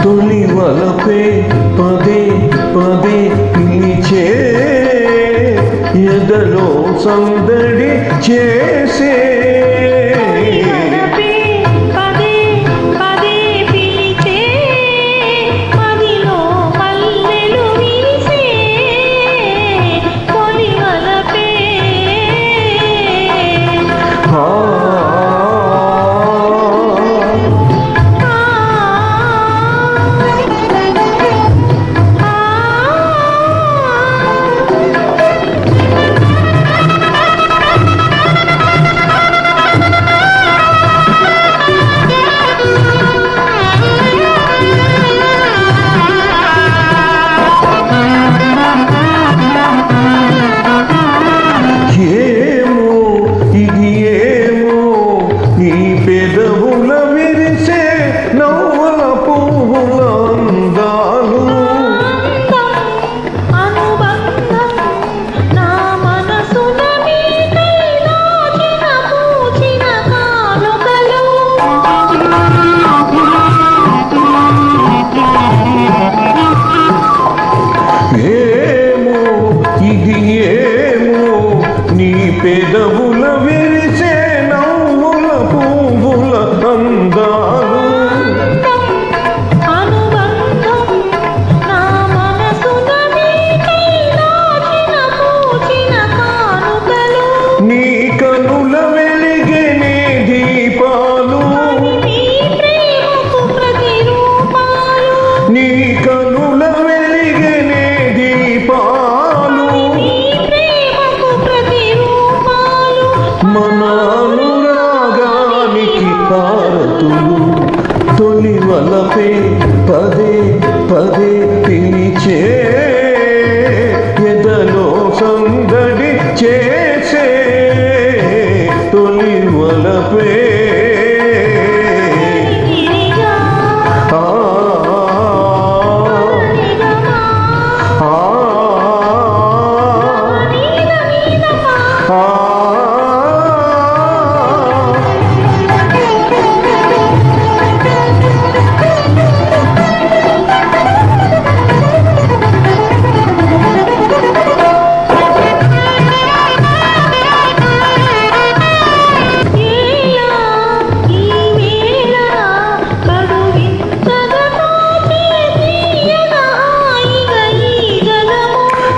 తొలి వలపే పదే పదే పిలిచే ఎదలో సందడి చేసే పెదవుల విరిసే నవ్వుల పువ్వుల అందాలు అనుబంధం నా మనసున నీకైలాచిన పూచిన కానుకలు ఏమో ఇది ఏమో నీ పెదవుల విరిసే నవ్వుల పువ్వుల అందాలు అనుబంధం నా మనసున నీకైలాచిన పూచిన కానుకలు నీ కనుల వెలిగెనే దీపాలు నీ ప్రేమకు ప్రతిరూపాలు నీ కనుల వెలిగెనే దీపాలు నీ ప్రేమకు ప్రతిరూపాలు మన అనురాగానికి హారతులు తొలి వలపే పదే పదే పిలిచే ఎదలో సందడి చేసే తొలి వలపే గిరిగా ఆ నిగమా ఆ నీల మీద ఆ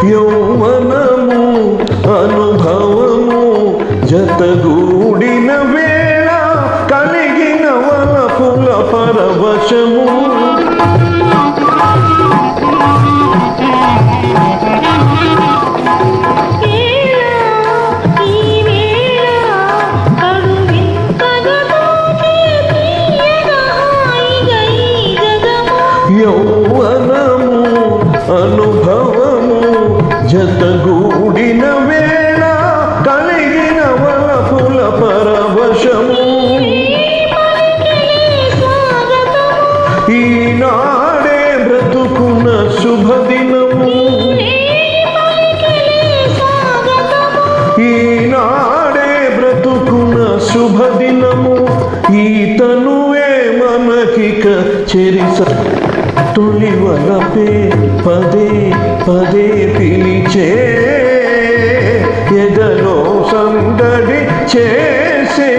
యౌవనము అనుభవము జతగూడిన వేళ కలిగిన వలపుల పరవశము యౌవనము అనుభవము జతగూడిన వేళ కలిగిన వలపుల పరవశము ఈనాడే బ్రతుకున్న శుభదినము ఈనాడే బ్రతుకున్న శుభదినము ఈ తనువే మనకిక చెరిస తొలి వలపే పదే పదే పిలిచే ఎదలో సందడి చేసే